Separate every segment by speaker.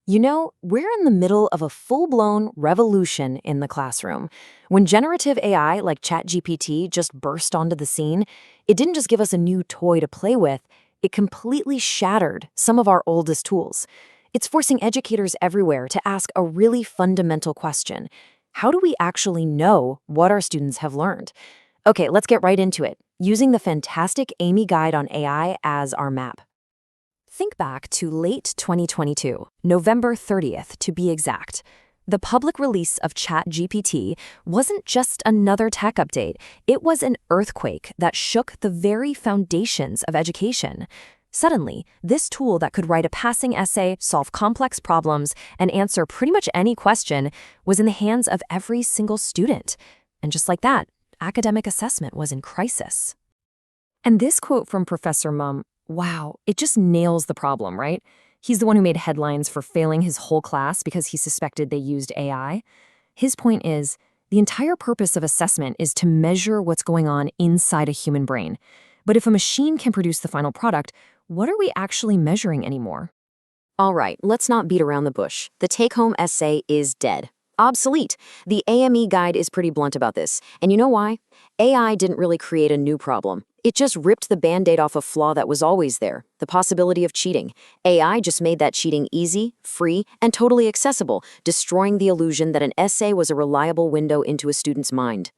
Speaker 1: You know, we're in the middle of a full-blown revolution in the classroom. When generative AI like ChatGPT just burst onto the scene, it didn't just give us a new toy to play with, it completely shattered some of our oldest tools. It's forcing educators everywhere to ask a really fundamental question. How do we actually know what our students have learned? Okay, let's get right into it, using the fantastic Amy Guide on AI as our map. Think back to late 2022, November 30th to be exact. The public release of ChatGPT wasn't just another tech update, it was an earthquake that shook the very foundations of education. Suddenly, this tool that could write a passing essay, solve complex problems, and answer pretty much any question was in the hands of every single student. And just like that, academic assessment was in crisis. And this quote from Professor Mum, wow, it just nails the problem, right? He's the one who made headlines for failing his whole class because he suspected they used AI. His point is, the entire purpose of assessment is to measure what's going on inside a human brain. But if a machine can produce the final product, what are we actually measuring anymore? All right, let's not beat around the bush. The take-home essay is dead. Obsolete. The AME guide is pretty blunt about this. And you know why? AI didn't really create a new problem. It just ripped the Band-Aid off a flaw that was always there, the possibility of cheating. AI just made that cheating easy, free, and totally accessible, destroying the illusion that an essay was a reliable window into a student's mind.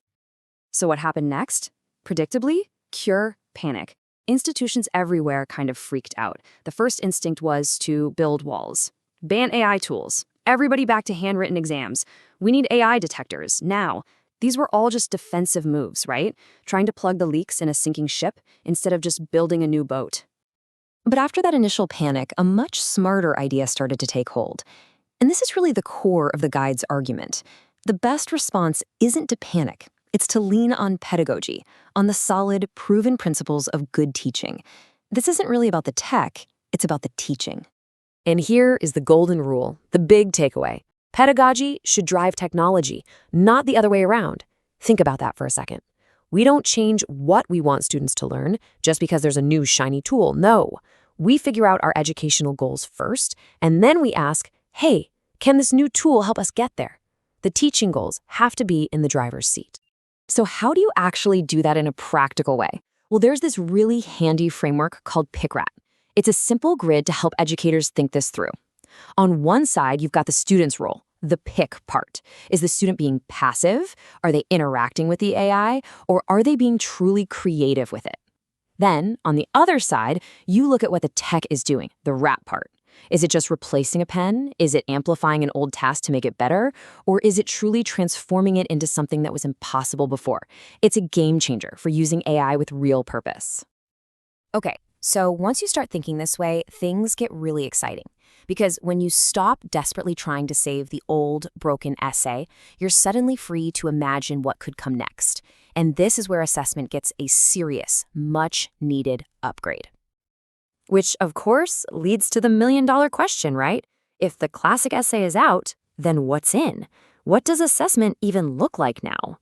Speaker 2: So what happened next? Predictably, pure panic. Institutions everywhere kind of freaked out. The first instinct was to build walls. Ban AI tools. Everybody back to handwritten exams. We need AI detectors, now. These were all just defensive moves, right? Trying to plug the leaks in a sinking ship instead of just building a new boat.
Speaker 1: But after that initial panic, a much smarter idea started to take hold. And this is really the core of the guide's argument. The best response isn't to panic. It's to lean on pedagogy, on the solid, proven principles of good teaching. This isn't really about the tech, it's about the teaching. And here is the golden rule, the big takeaway. Pedagogy should drive technology, not the other way around. Think about that for a second. We don't change what we want students to learn just because there's a new shiny tool. No, we figure out our educational goals first, and then we ask, hey, can this new tool help us get there? The teaching goals have to be in the driver's seat. So how do you actually do that in a practical way? Well, there's this really handy framework called PICRAT. It's a simple grid to help educators think this through. On one side, you've got the student's role, the pick part. Is the student being passive? Are they interacting with the AI? Or are they being truly creative with it? Then, on the other side, you look at what the tech is doing, the wrap part. Is it just replacing a pen? Is it amplifying an old task to make it better? Or is it truly transforming it into something that was impossible before? It's a game changer for using AI with real purpose. Okay, so once you start thinking this way, things get really exciting. Because when you stop desperately trying to save the old, broken essay, you're suddenly free to imagine what could come next. And this is where assessment gets a serious, much-needed upgrade. Which, of course, leads to the million-dollar question, right? If the classic essay is out, then what's in? What does assessment even look like now?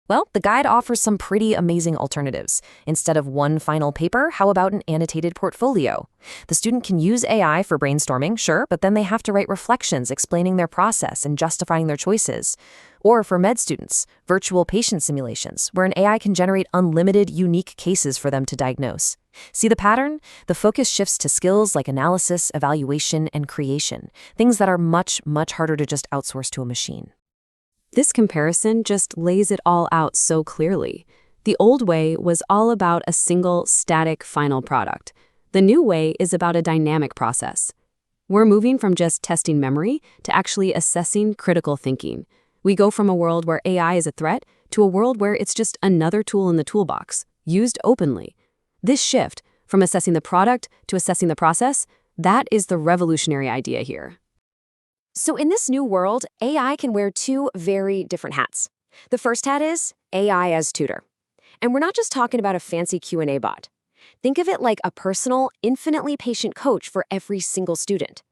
Speaker 1: Well, the guide offers some pretty amazing alternatives. Instead of one final paper, how about an annotated portfolio? The student can use AI for brainstorming, sure, but then they have to write reflections explaining their process and justifying their choices. Or for med students, virtual patient simulations, where an AI can generate unlimited, unique cases for them to diagnose. See the pattern? The focus shifts to skills like analysis, evaluation, and creation, things that are much, much harder to just outsource to a machine. This comparison just lays it all out so clearly. The old way was all about a single, static final product. The new way is about a dynamic process. We're moving from just testing memory to actually assessing critical thinking. We go from a world where AI is a threat to a world where it's just another tool in the toolbox, used openly. This shift, from assessing the product to assessing the process, that is the revolutionary idea here. So in this new world, AI can wear two very different hats. The first hat is AI as tutor. And we're not just talking about a fancy Q&A bot. Think of it like a personal, infinitely patient coach for every single student.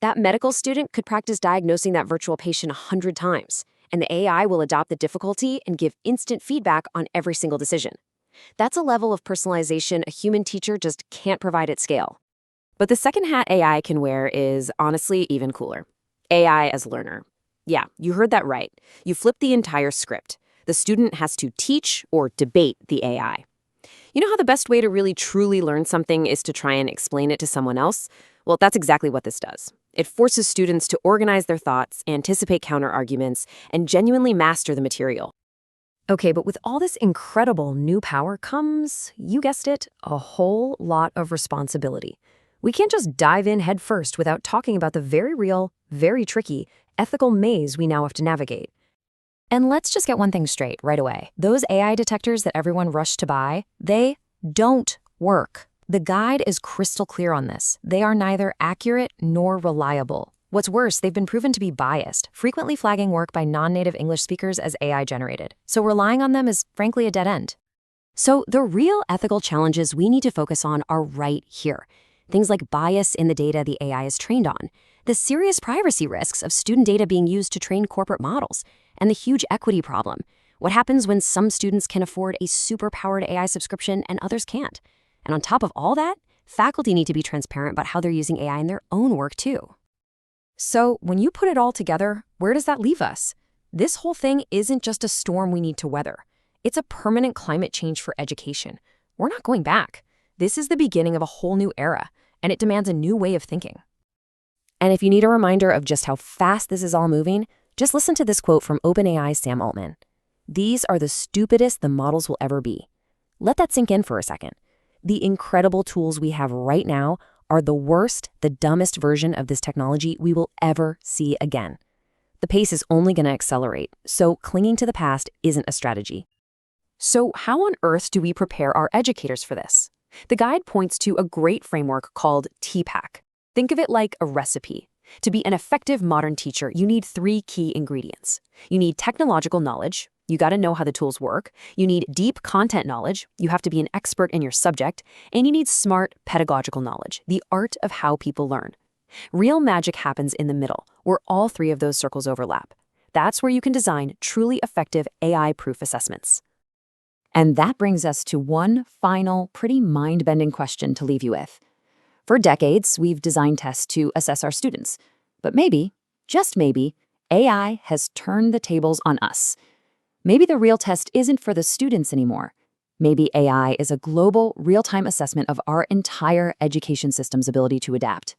Speaker 1: That medical student could practice diagnosing that virtual patient 100 times, and the AI will adopt the difficulty and give instant feedback on every single decision. That's a level of personalization a human teacher just can't provide at scale.
Speaker 2: But the second hat AI can wear is honestly even cooler. AI as learner. Yeah, you heard that right. You flip the entire script. The student has to teach or debate the AI. You know how the best way to really truly learn something is to try and explain it to someone else? Well, that's exactly what this does. It forces students to organize their thoughts, anticipate counterarguments, and genuinely master the material.
Speaker 1: Okay, but with all this incredible new power comes, you guessed it, a whole lot of responsibility. We can't just dive in headfirst without talking about the very real, very tricky, ethical maze we now have to navigate. And let's just get one thing straight right away. Those AI detectors that everyone rushed to buy, they don't work. The guide is crystal clear on this. They are neither accurate nor reliable. What's worse, they've been proven to be biased, frequently flagging work by non-native English speakers as AI generated. So relying on them is frankly a dead end. So the real ethical challenges we need to focus on are right here. Things like bias in the data the AI is trained on, the serious privacy risks of student data being used to train corporate models, and the huge equity problem. What happens when some students can afford a super-powered AI subscription and others can't? And on top of all that, faculty need to be transparent about how they're using AI in their own work too. So when you put it all together, where does that leave us? This whole thing isn't just a storm we need to weather. It's a permanent climate change for education. We're not going back. This is the beginning of a whole new era, and it demands a new way of thinking. And if you need a reminder of just how fast this is all moving, just listen to this quote from OpenAI's Sam Altman. "These are the stupidest the models will ever be." Let that sink in for a second. The incredible tools we have right now are the worst, the dumbest version of this technology we will ever see again. The pace is only going to accelerate, so clinging to the past isn't a strategy. So how on earth do we prepare our educators for this? The guide points to a great framework called TPACK. Think of it like a recipe. To be an effective modern teacher, you need 3 key ingredients. You need technological knowledge. You got to know how the tools work. You need deep content knowledge. You have to be an expert in your subject. And you need smart pedagogical knowledge, the art of how people learn. Real magic happens in the middle, where all 3 of those circles overlap. That's where you can design truly effective AI-proof assessments. And that brings us to one final, pretty mind-bending question to leave you with. For decades, we've designed tests to assess our students. But maybe, just maybe, AI has turned the tables on us. Maybe the real test isn't for the students anymore. Maybe AI is a global, real-time assessment of our entire education system's ability to adapt.